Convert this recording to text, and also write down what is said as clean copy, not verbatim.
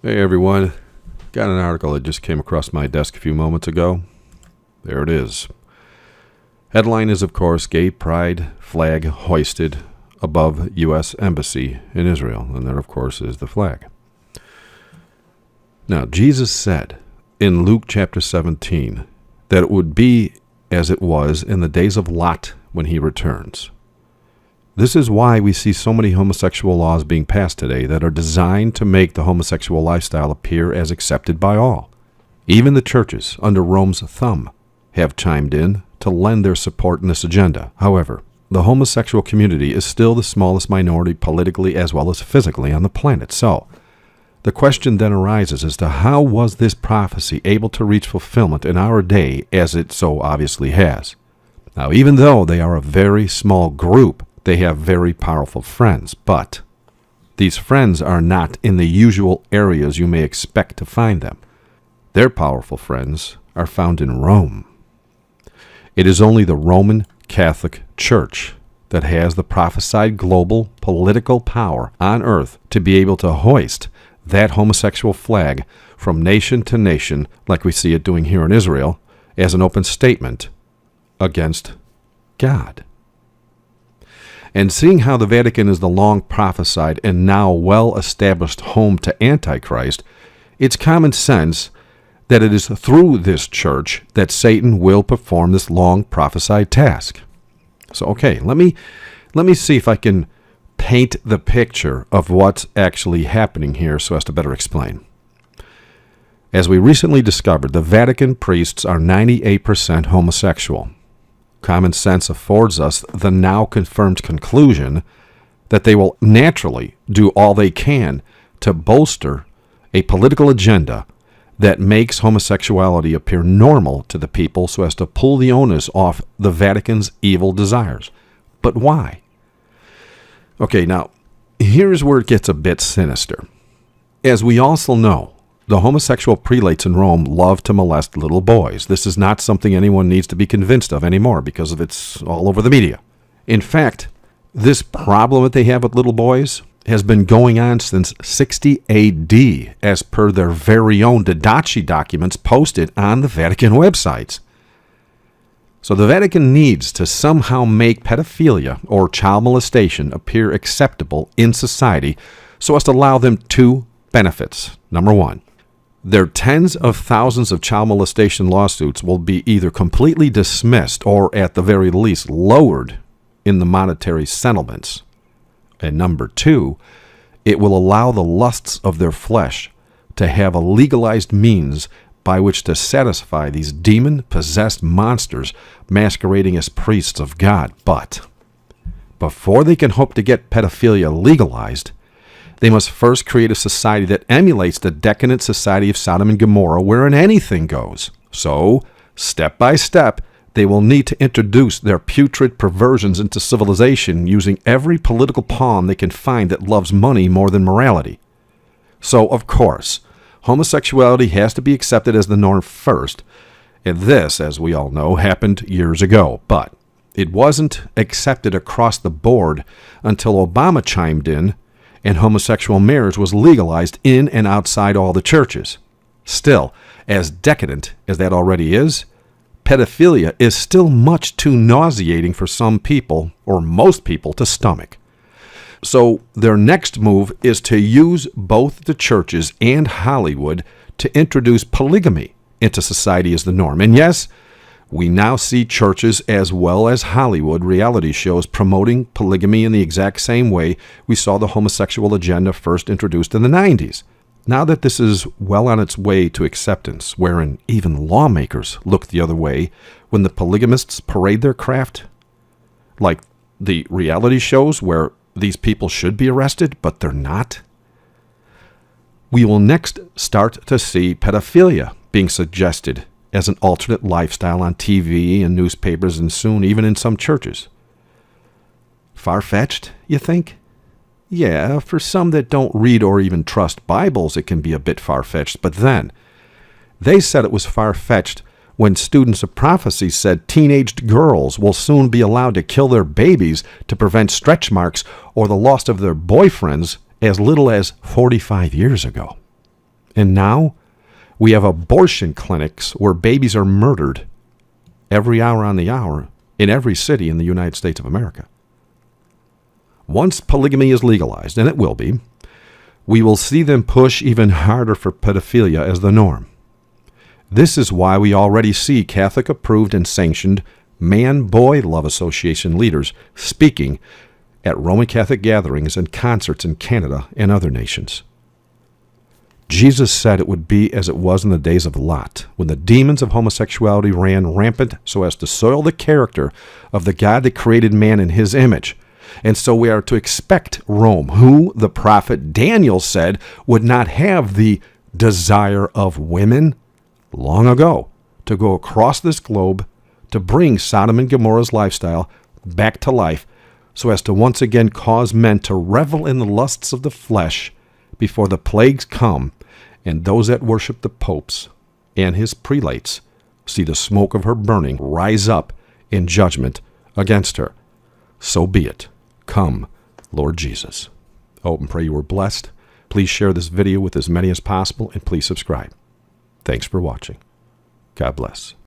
Hey everyone, got an article that just came across my desk a few moments ago. There it is. Headline is, of course, Gay Pride Flag Hoisted Above U.S. Embassy in Israel. And there, of course, is the flag. Now, Jesus said in Luke chapter 17 that it would be as it was in the days of Lot when he returns. This is why we see so many homosexual laws being passed today that are designed to make the homosexual lifestyle appear as accepted by all. Even the churches, under Rome's thumb, have chimed in to lend their support in this agenda. However, the homosexual community is still the smallest minority politically as well as physically on the planet. So, the question then arises as to how was this prophecy able to reach fulfillment in our day as it so obviously has? Now, even though they are a very small group, they have very powerful friends, but these friends are not in the usual areas you may expect to find them. Their powerful friends are found in Rome. It is only the Roman Catholic Church that has the prophesied global political power on earth to be able to hoist that homosexual flag from nation to nation, like we see it doing here in Israel, as an open statement against God. And seeing how the Vatican is the long prophesied and now well-established home to Antichrist, it's common sense that it is through this church that Satan will perform this long prophesied task. So, okay, let me see if I can paint the picture of what's actually happening here so as to better explain. As we recently discovered, the Vatican priests are 98% homosexual. Common sense affords us the now confirmed conclusion that they will naturally do all they can to bolster a political agenda that makes homosexuality appear normal to the people so as to pull the onus off the Vatican's evil desires. But why? Okay, now, here's where it gets a bit sinister. As we also know, the homosexual prelates in Rome love to molest little boys. This is not something anyone needs to be convinced of anymore because of it's all over the media. In fact, this problem that they have with little boys has been going on since 60 AD, as per their very own Didache documents posted on the Vatican websites. So the Vatican needs to somehow make pedophilia or child molestation appear acceptable in society so as to allow them two benefits. Number one, their tens of thousands of child molestation lawsuits will be either completely dismissed or, at the very least, lowered in the monetary settlements. And number two, it will allow the lusts of their flesh to have a legalized means by which to satisfy these demon-possessed monsters masquerading as priests of God. But before they can hope to get pedophilia legalized, they must first create a society that emulates the decadent society of Sodom and Gomorrah, wherein anything goes. So, step by step, they will need to introduce their putrid perversions into civilization using every political pawn they can find that loves money more than morality. So, of course, homosexuality has to be accepted as the norm first, and this, as we all know, happened years ago. But it wasn't accepted across the board until Obama chimed in and homosexual marriage was legalized in and outside all the churches. Still, as decadent as that already is, pedophilia is still much too nauseating for some people, or most people, to stomach. So their next move is to use both the churches and Hollywood to introduce polygamy into society as the norm. And yes, we now see churches as well as Hollywood reality shows promoting polygamy in the exact same way we saw the homosexual agenda first introduced in the 90s. Now that this is well on its way to acceptance, wherein even lawmakers look the other way when the polygamists parade their craft, like the reality shows where these people should be arrested, but they're not, we will next start to see pedophilia being suggested as an alternate lifestyle on TV and newspapers and soon even in some churches. Far-fetched, you think? Yeah, for some that don't read or even trust Bibles, it can be a bit far-fetched, but then, they said it was far-fetched when students of prophecy said teenaged girls will soon be allowed to kill their babies to prevent stretch marks or the loss of their boyfriends as little as 45 years ago. And now we have abortion clinics where babies are murdered every hour on the hour in every city in the United States of America. Once polygamy is legalized, and it will be, we will see them push even harder for pedophilia as the norm. This is why we already see Catholic-approved and sanctioned man-boy love association leaders speaking at Roman Catholic gatherings and concerts in Canada and other nations. Jesus said it would be as it was in the days of Lot, when the demons of homosexuality ran rampant so as to soil the character of the God that created man in his image. And so we are to expect Rome, who the prophet Daniel said would not have the desire of women long ago, to go across this globe to bring Sodom and Gomorrah's lifestyle back to life so as to once again cause men to revel in the lusts of the flesh before the plagues come and those that worship the popes and his prelates see the smoke of her burning rise up in judgment against her. So be it. Come, Lord Jesus. I hope and pray you were blessed. Please share this video with as many as possible, and please subscribe. Thanks for watching. God bless.